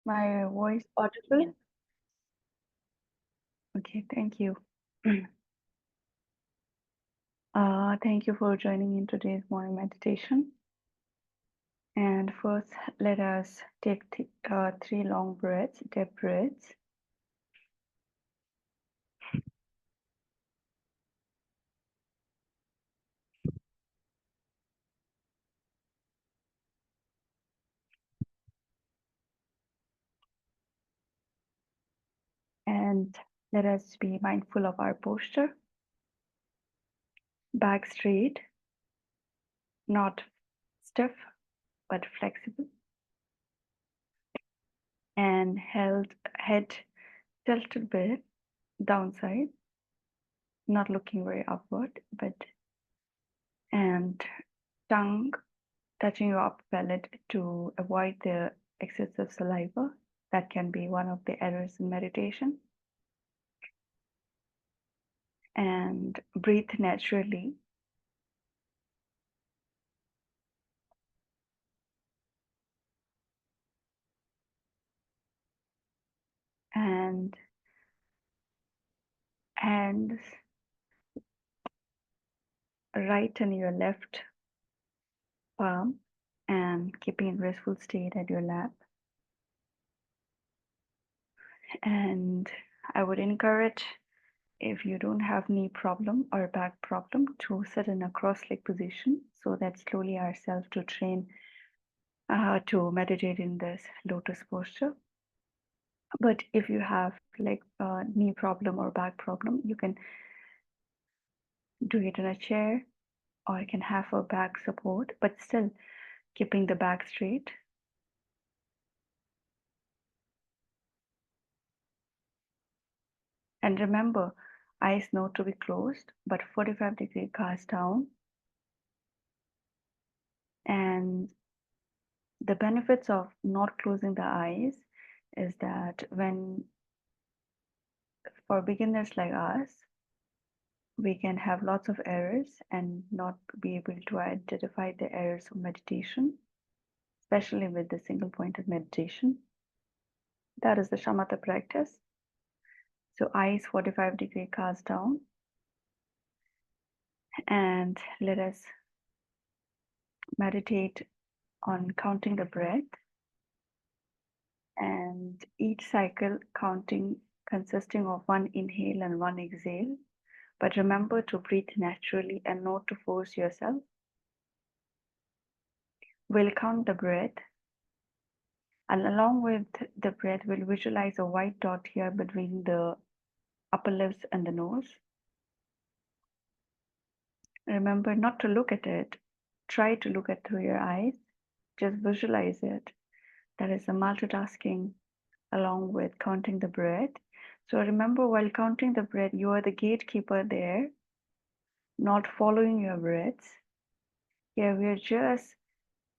My voice audible? Okay, thank you. Thank you for joining in today's morning meditation. And first, let us take three long breaths, deep breaths. And let us be mindful of our posture. Back straight, not stiff, but flexible. And held head tilted a bit downside, not looking very upward, and tongue touching your upper palate to avoid the excessive saliva. That can be one of the errors in meditation. And breathe naturally. And hands right in your left palm and keeping in restful state at your lap. And I would encourage, if you don't have knee problem or back problem, to sit in a cross-leg position so that slowly ourselves to train to meditate in this lotus posture. But if you have like a knee problem or back problem, you can do it in a chair or you can have a back support, but still keeping the back straight. And remember, eyes not to be closed, but 45-degree cast down. And the benefits of not closing the eyes is that for beginners like us, we can have lots of errors and not be able to identify the errors of meditation, especially with the single pointed meditation. That is the Shamatha practice. So eyes 45-degree cast down. And let us meditate on counting the breath. And each cycle consisting of one inhale and one exhale. But remember to breathe naturally and not to force yourself. We'll count the breath. And along with the breath, we'll visualize a white dot here between the upper lips and the nose. Remember not to look at it. Try to look at through your eyes. Just visualize it. That is the multitasking along with counting the breath. So remember, while counting the breath, you are the gatekeeper there, not following your breaths. Here we are just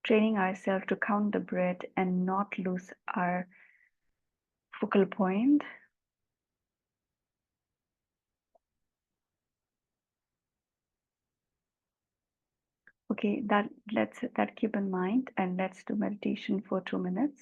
training ourselves to count the breath and not lose our focal point. Okay, let's keep in mind, and let's do meditation for 2 minutes.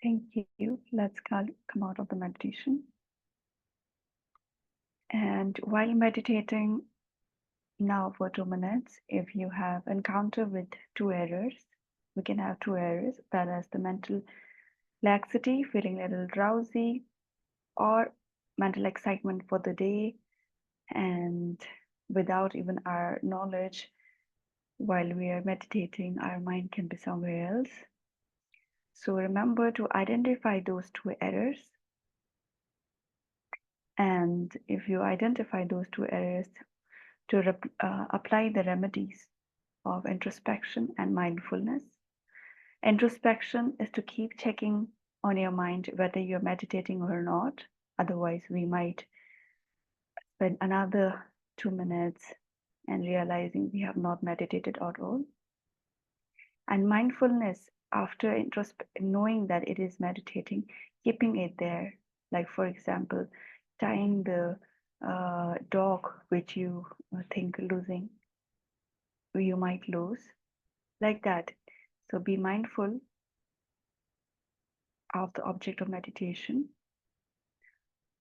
Thank you. Let's come out of the meditation. And while meditating now for 2 minutes, if you have encounter with two errors, we can have two errors, that is the mental laxity, feeling a little drowsy, or mental excitement for the day, and without even our knowledge, while we are meditating, our mind can be somewhere else. So remember to identify those two errors. And if you identify those two errors, to apply the remedies of introspection and mindfulness. Introspection is to keep checking on your mind whether you're meditating or not. Otherwise, we might spend another 2 minutes and realizing we have not meditated at all. And mindfulness, after knowing that it is meditating, keeping it there. Like, for example, tying the dog which you think losing, you might lose, like that. So be mindful of the object of meditation.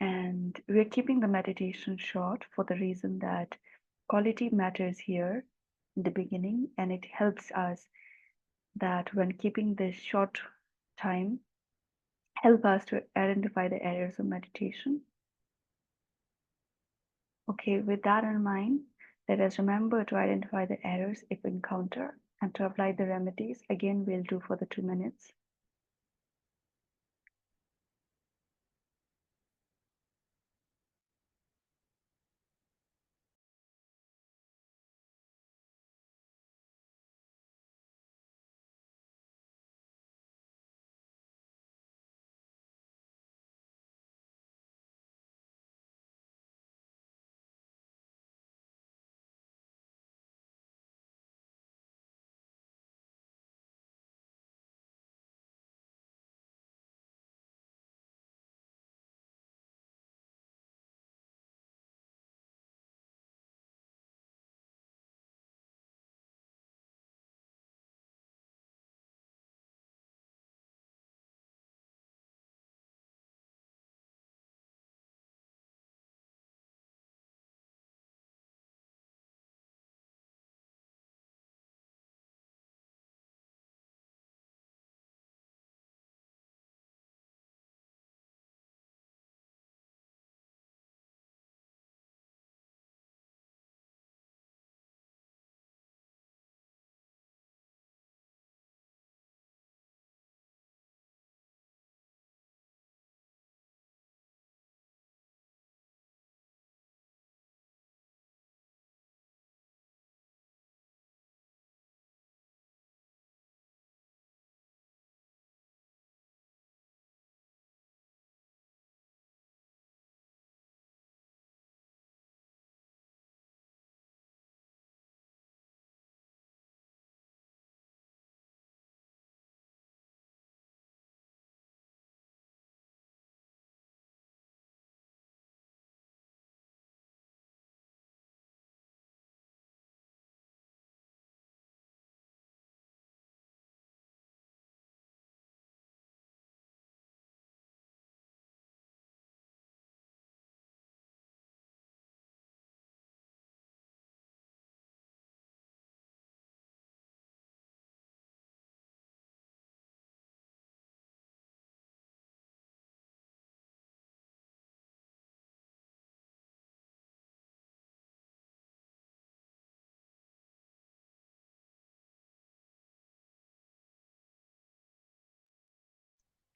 And we're keeping the meditation short for the reason that quality matters here in the beginning, and it helps us that when keeping this short time, help us to identify the errors of meditation. Okay, with that in mind, let us remember to identify the errors if we encounter and to apply the remedies. Again, we'll do for the 2 minutes.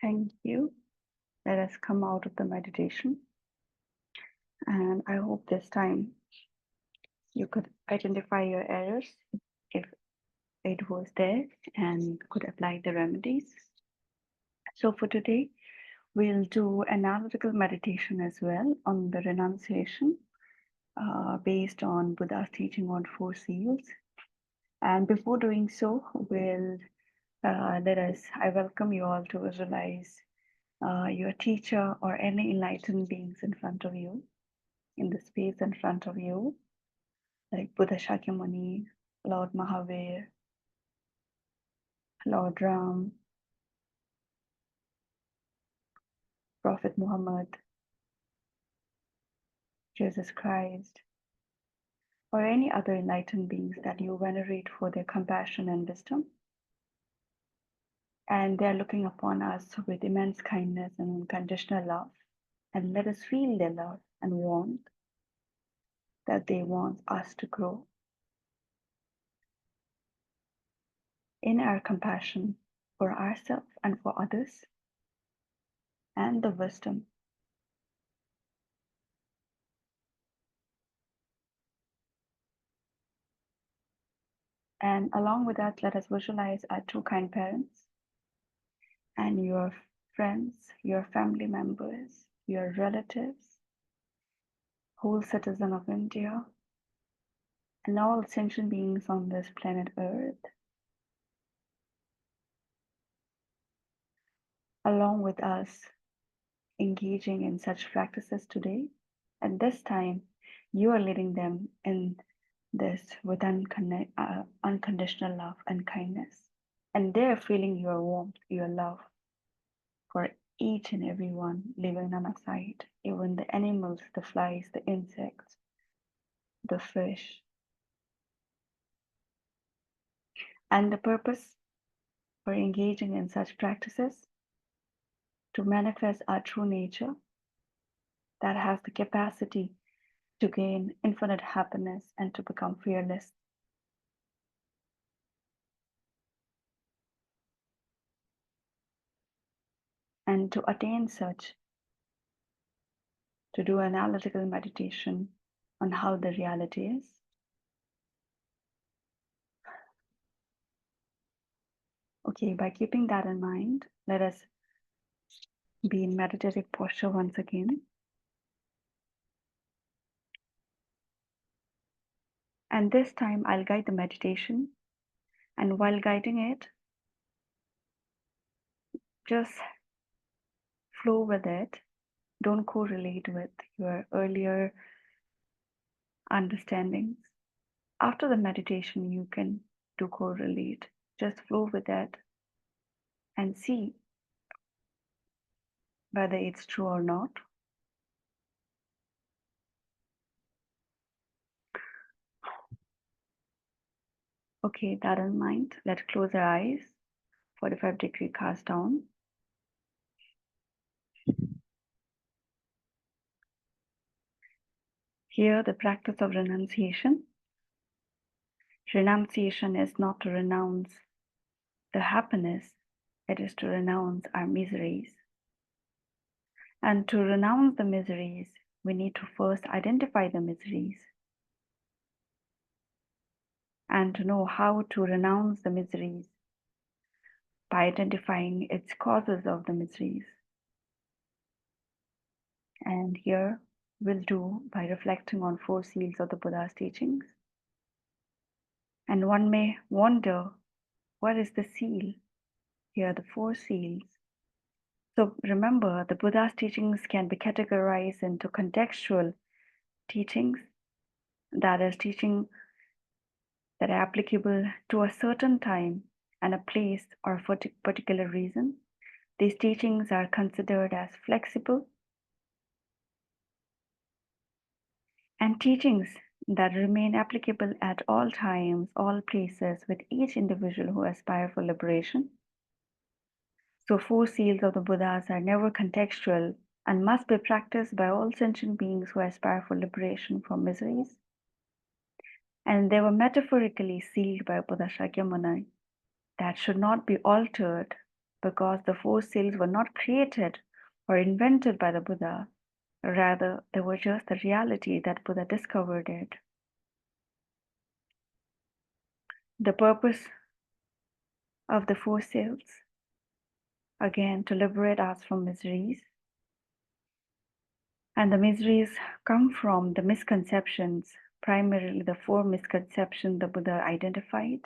Thank you. Let us come out of the meditation. And I hope this time you could identify your errors if it was there and could apply the remedies. So for today, we'll do analytical meditation as well on the renunciation based on Buddha's teaching on four seals. And before doing so, I welcome you all to visualize your teacher or any enlightened beings in front of you, in the space in front of you, like Buddha Shakyamuni, Lord Mahavir, Lord Ram, Prophet Muhammad, Jesus Christ, or any other enlightened beings that you venerate for their compassion and wisdom. And they are looking upon us with immense kindness and unconditional love. And let us feel their love and warmth that they want us to grow in our compassion for ourselves and for others, and the wisdom. And along with that, let us visualize our two kind parents and your friends, your family members, your relatives, whole citizen of India, and all sentient beings on this planet Earth, along with us engaging in such practices today. At this time, you are leading them in this with unconditional love and kindness. And they're feeling your warmth, your love for each and every one, leaving none aside, even the animals, the flies, the insects, the fish. And the purpose for engaging in such practices to manifest our true nature that has the capacity to gain infinite happiness and to become fearless. And to attain such, to do analytical meditation on how the reality is. Okay, by keeping that in mind, let us be in meditative posture once again. And this time I'll guide the meditation. And while guiding it, just flow with it. Don't correlate with your earlier understandings. After the meditation, you can do correlate. Just flow with it and see whether it's true or not. Okay, that in mind, let's close our eyes. 45-degree cast down. Here, the practice of renunciation. Renunciation is not to renounce the happiness, it is to renounce our miseries. And to renounce the miseries, we need to first identify the miseries. And to know how to renounce the miseries by identifying its causes of the miseries. And here we'll do by reflecting on 4 seals of the Buddha's teachings. And one may wonder, what is the seal? Here are the 4 seals. So remember, the Buddha's teachings can be categorized into contextual teachings, that is, teaching that are applicable to a certain time and a place or for a particular reason. These teachings are considered as flexible, and teachings that remain applicable at all times, all places, with each individual who aspires for liberation. So 4 seals of the Buddhas are never contextual and must be practiced by all sentient beings who aspire for liberation from miseries. And they were metaphorically sealed by Buddha Shakyamuni that should not be altered, because the 4 seals were not created or invented by the Buddha. Rather, they were just the reality that Buddha discovered it. The purpose of the 4 seals, again, to liberate us from miseries. And the miseries come from the misconceptions, primarily the 4 misconceptions the Buddha identified.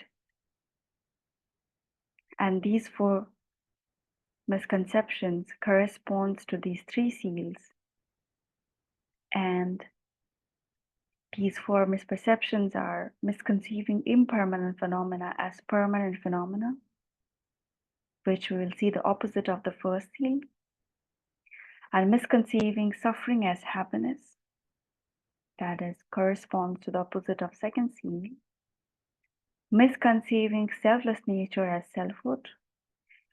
And these 4 misconceptions corresponds to these 3 seals. And these 4 misperceptions are misconceiving impermanent phenomena as permanent phenomena, which we will see the opposite of the first seal. and misconceiving suffering as happiness, that is, corresponds to the opposite of second seal, misconceiving selfless nature as selfhood,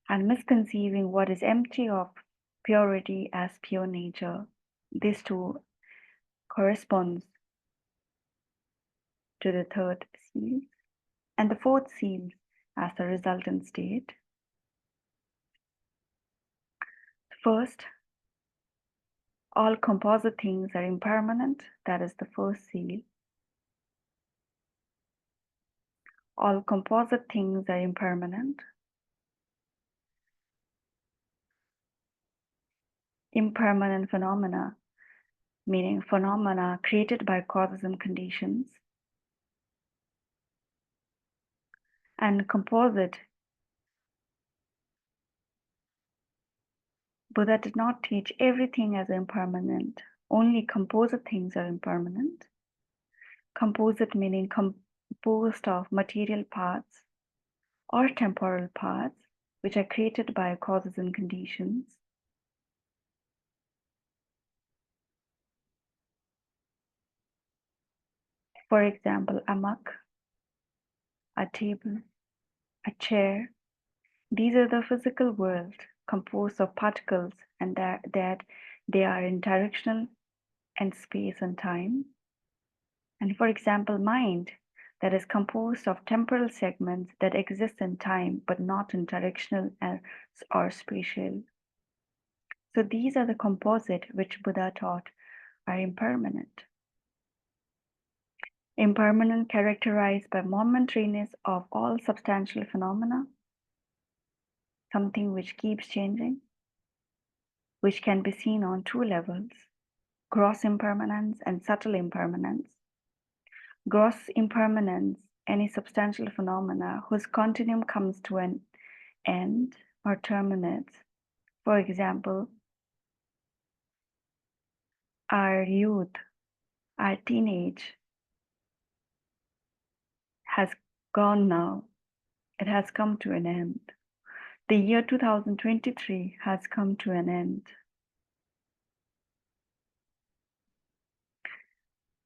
and misconceiving what is empty of purity as pure nature. These two corresponds to the third seal, and the fourth seal as the resultant state. First, all composite things are impermanent, that is the first seal. All composite things are impermanent. Impermanent phenomena, meaning phenomena created by causes and conditions. And composite, Buddha did not teach everything as impermanent. Only composite things are impermanent. Composite meaning composed of material parts or temporal parts, which are created by causes and conditions. For example, a mug, a table, a chair. These are the physical world composed of particles, and that they are in directional and space and time. And for example, mind, that is composed of temporal segments that exist in time but not in directional or spatial. So these are the composite which Buddha taught are impermanent. Impermanent characterized by momentariness of all substantial phenomena, something which keeps changing, which can be seen on two levels, gross impermanence and subtle impermanence. Gross impermanence, any substantial phenomena whose continuum comes to an end or terminates. For example, our youth, our teenage has gone now. It has come to an end. The year 2023 has come to an end.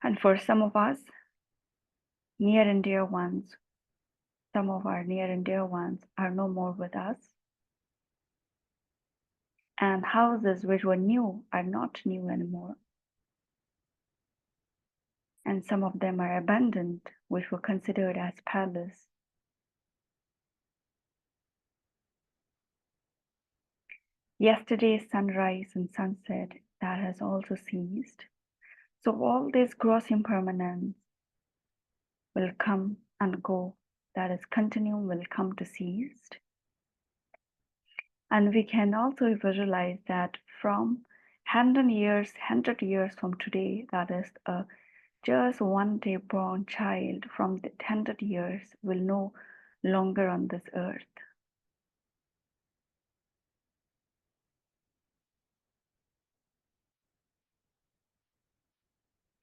And for some of us, near and dear ones, some of our near and dear ones are no more with us. And houses which were new are not new anymore. And some of them are abandoned, which were considered as palace. Yesterday's sunrise and sunset, that has also ceased. So all this gross impermanence will come and go, that is, continuum will come to cease. And we can also visualize that from 100 years from today, that is just one day born child from the 100 years will no longer on this earth.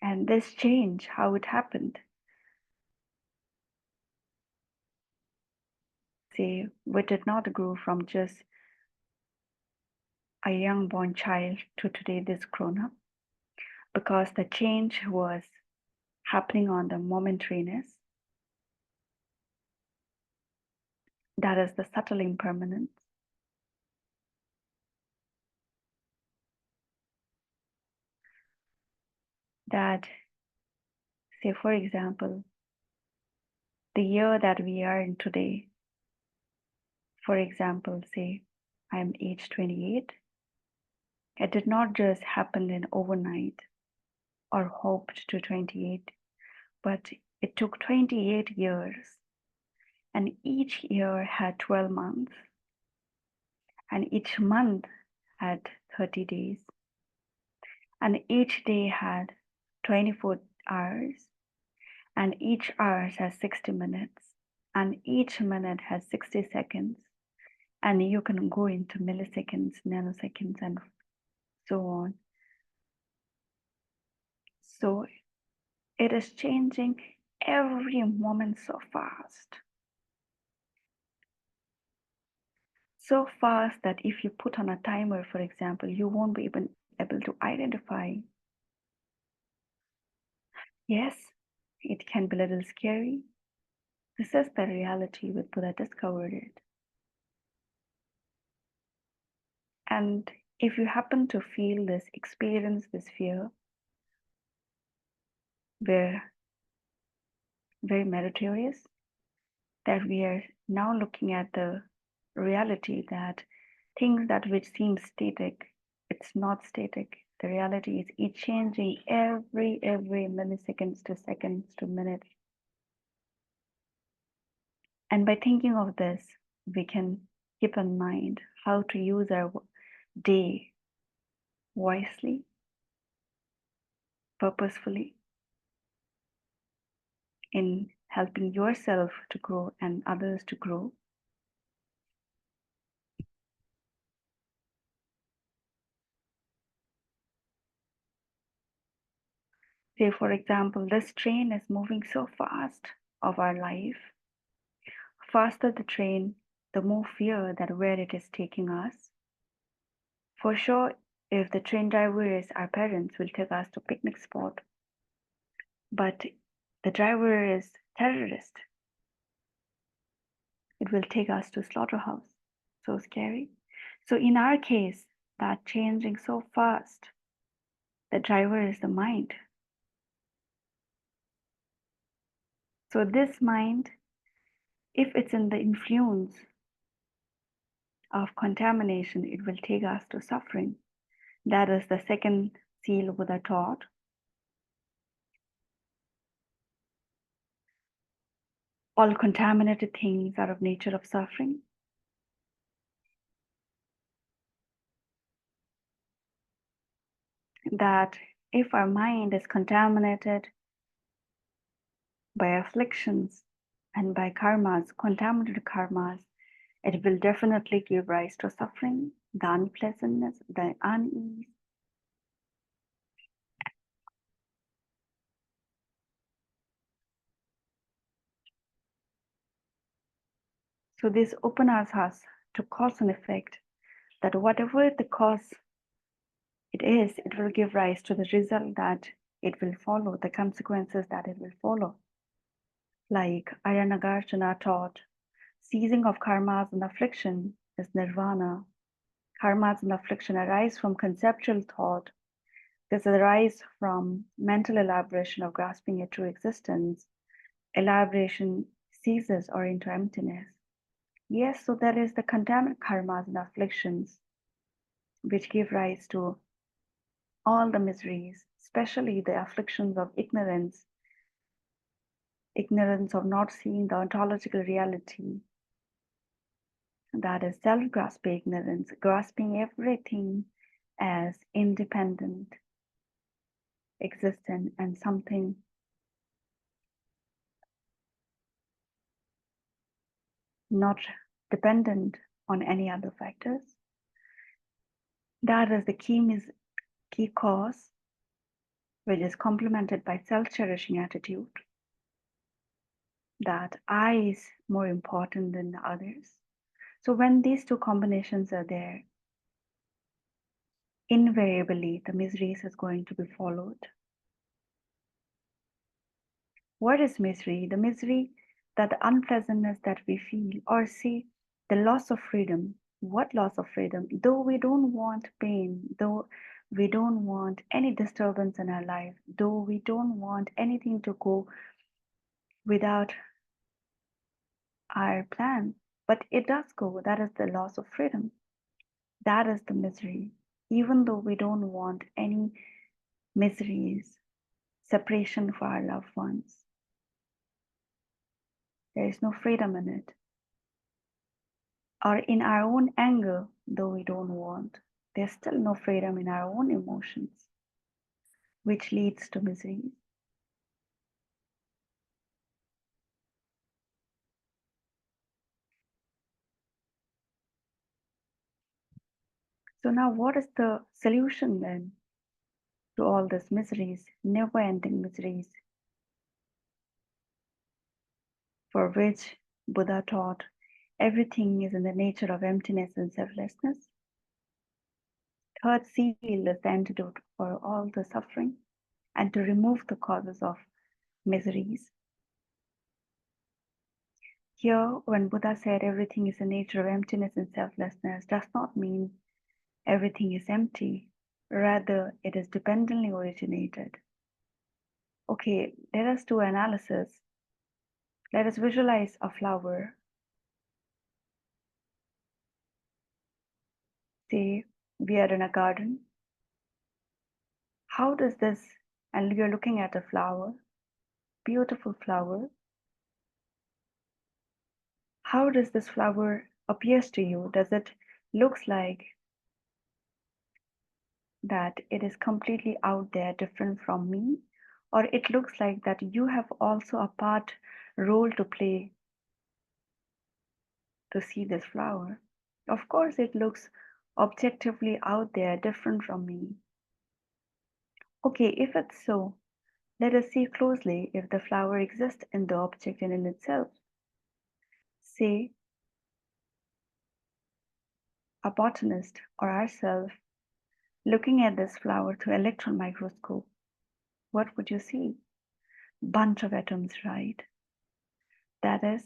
And this change, how it happened, say, we did not grow from just a young born child to today this grown up, because the change was happening on the momentariness, that is the subtle impermanence. That, say, for example, the year that we are in today, for example, say, I'm age 28, it did not just happen in overnight or hoped to 28, but it took 28 years, and each year had 12 months, and each month had 30 days, and each day had 24 hours, and each hour has 60 minutes, and each minute has 60 seconds, and you can go into milliseconds, nanoseconds, and so on. So it is changing every moment so fast. So fast that if you put on a timer, for example, you won't be able to identify, yes, it can be a little scary. This is the reality with Buddha discovered it. And if you happen to feel this, experience this fear, we're very meritorious that we are now looking at the reality that things that which seem static, it's not static. The reality is it's changing every milliseconds to seconds to minutes. And by thinking of this, we can keep in mind how to use our day wisely, purposefully, in helping yourself to grow and others to grow. Say, for example, this train is moving so fast of our life. Faster the train, the more fear that where it is taking us. For sure, if the train driver is our parents, will take us to picnic spot. But the driver is terrorist. It will take us to slaughterhouse. So scary. So in our case, that changing so fast, the driver is the mind. So this mind, if it's in the influence of contamination, it will take us to suffering. That is the second seal Buddha taught. All contaminated things are of nature of suffering. That if our mind is contaminated by afflictions and by karmas, contaminated karmas, it will definitely give rise to suffering, the unpleasantness, the unease. So this opens us to cause and effect, that whatever the cause it will give rise to the result that it will follow, the consequences that it will follow. Like Ayanagarjuna taught, ceasing of karmas and affliction is nirvana. Karmas and affliction arise from conceptual thought. This arise from mental elaboration of grasping a true existence. Elaboration ceases or into emptiness. Yes, so there is the contaminant karmas and afflictions which give rise to all the miseries, especially the afflictions of ignorance, ignorance of not seeing the ontological reality. That is self-grasping ignorance, grasping everything as independent, existent, and something not dependent on any other factors. That is the key cause, which is complemented by self-cherishing attitude, that I is more important than the others. So when these two combinations are there, invariably the miseries is going to be followed. What is misery? The misery, that the unpleasantness that we feel, or see the loss of freedom. What loss of freedom? Though we don't want pain, though we don't want any disturbance in our life, though we don't want anything to go without our plan, but it does go. That is the loss of freedom. That is the misery. Even though we don't want any miseries, separation for our loved ones, there is no freedom in it. Or in our own anger, though we don't want, there's still no freedom in our own emotions, which leads to misery. So now what is the solution then to all these miseries, never-ending miseries, for which Buddha taught everything is in the nature of emptiness and selflessness? Third seal is the antidote for all the suffering and to remove the causes of miseries. Here, when Buddha said everything is a nature of emptiness and selflessness, does not mean everything is empty. Rather, it is dependently originated. Okay, let us do analysis. Let us visualize a flower. Say we are in a garden. How does this, and you're looking at a flower, beautiful flower. How does this flower appears to you? Does it looks like that it is completely out there, different from me? Or it looks like that you have also a part role to play to see this flower? Of course, it looks objectively out there, different from me. Okay, if it's so, let us see closely if the flower exists in the object and in itself. Say, a botanist or ourselves looking at this flower through electron microscope, what would you see? Bunch of atoms, right? That is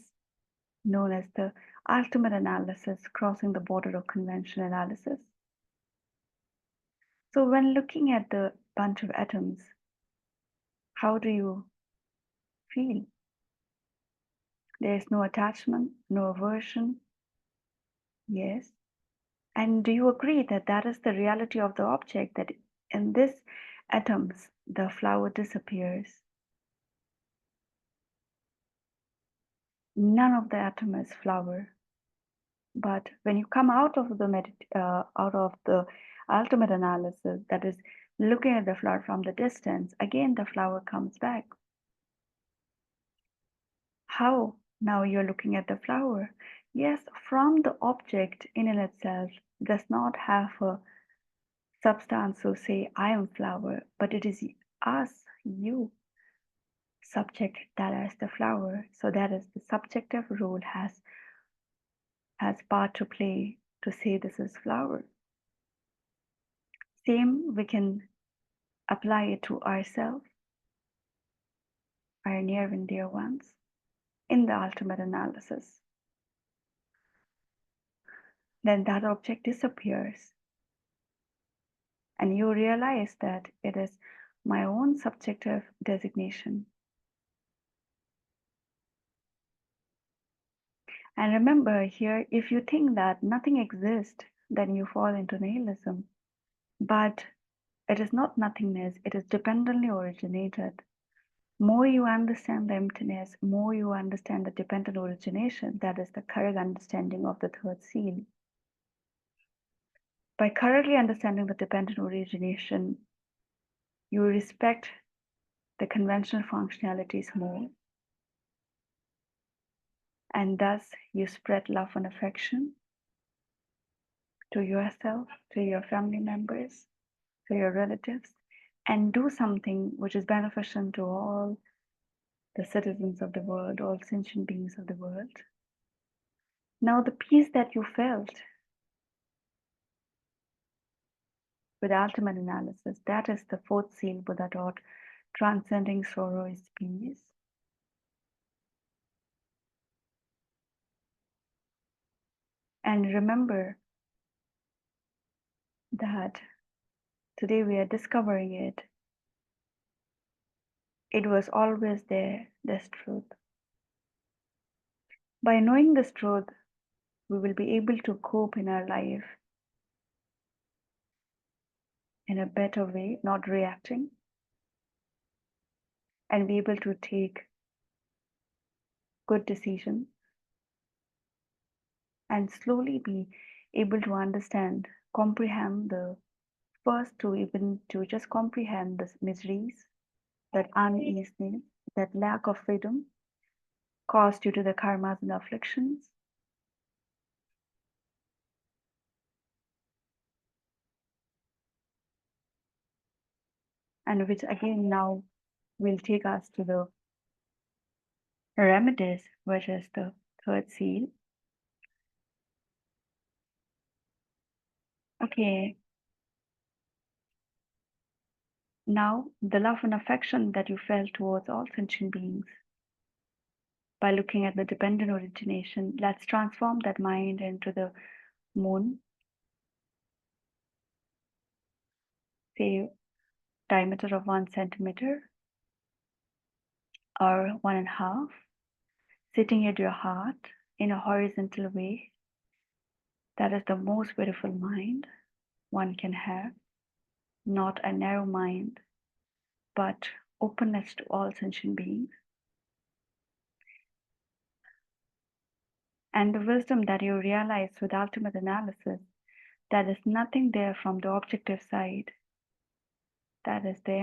known as the ultimate analysis, crossing the border of conventional analysis. So when looking at the bunch of atoms, how do you feel? There is no attachment, no aversion. Yes. And do you agree that that is the reality of the object, that in this atoms, the flower disappears? None of the atom is flower. But when you come out of the ultimate analysis, that is looking at the flower from the distance, again the flower comes back. How? Now you're looking at the flower. Yes, from the object in and itself does not have a substance, so say I am flower, but it is us, you, subject that is the flower. So that is the subjective role has part to play to say this is flower. Same we can apply it to ourselves, our near and dear ones, in the ultimate analysis. Then that object disappears, and you realize that it is my own subjective designation. And remember here, if you think that nothing exists, then you fall into nihilism. But it is not nothingness, it is dependently originated. More you understand the emptiness, more you understand the dependent origination. That is the correct understanding of the third seal. By correctly understanding the dependent origination, you respect the conventional functionalities more, and thus you spread love and affection to yourself, to your family members, to your relatives, and do something which is beneficial to all the citizens of the world, all sentient beings of the world. Now, the peace that you felt with ultimate analysis, that is the fourth seal Buddha taught. Transcending sorrow is peace. And remember that today we are discovering it. It was always there, this truth. By knowing this truth, we will be able to cope in our life in a better way, not reacting, and be able to take good decisions and slowly be able to understand, comprehend the first to even to just comprehend the miseries, that uneasiness, that lack of freedom caused due to the karmas and afflictions, and which again now will take us to the remedies, which is the third seal. Okay, Now, the love and affection that you felt towards all sentient beings, by looking at the dependent origination, let's transform that mind into the moon, say diameter of 1 centimeter or 1.5, sitting at your heart in a horizontal way. That is the most beautiful mind one can have, not a narrow mind, but openness to all sentient beings. And the wisdom that you realize with ultimate analysis, that is nothing there from the objective side, that is the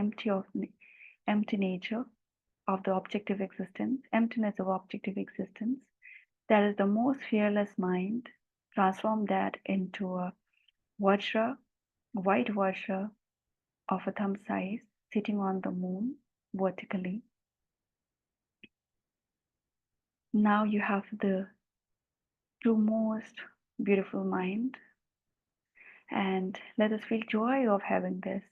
empty nature of the objective existence, emptiness of objective existence. That is the most fearless mind. Transform that into a Vajra, white Vajra of a thumb size, sitting on the moon vertically. Now you have the two most beautiful mind, and let us feel joy of having this.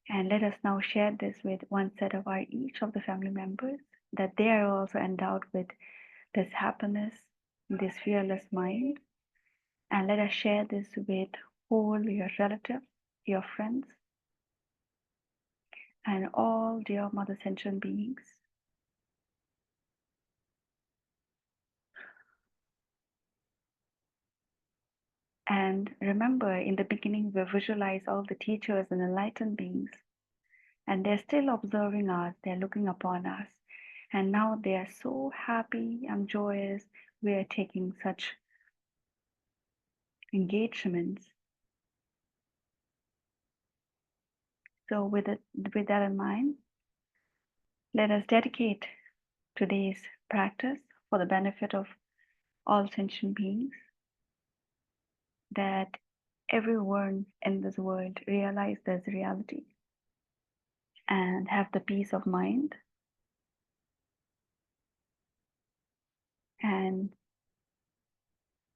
And let us now share this with one set of our each of the family members, that they are also endowed with this happiness, this fearless mind. And let us share this with all your relatives, your friends, and all dear Mother Sentient beings. And remember, in the beginning, we visualize all the teachers and enlightened beings, and they're still observing us, they're looking upon us. And now they are so happy and joyous. We are taking such engagements. So, with that in mind, let us dedicate today's practice for the benefit of all sentient beings, that everyone in this world realize this reality and have the peace of mind and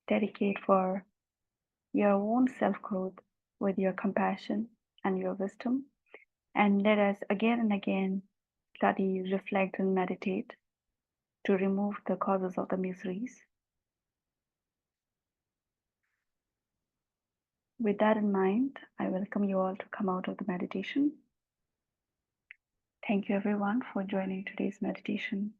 dedicate for your own self growth with your compassion and your wisdom. And let us again and again study, reflect, and meditate to remove the causes of the miseries. With that in mind, I welcome you all to come out of the meditation. Thank you, everyone, for joining today's meditation.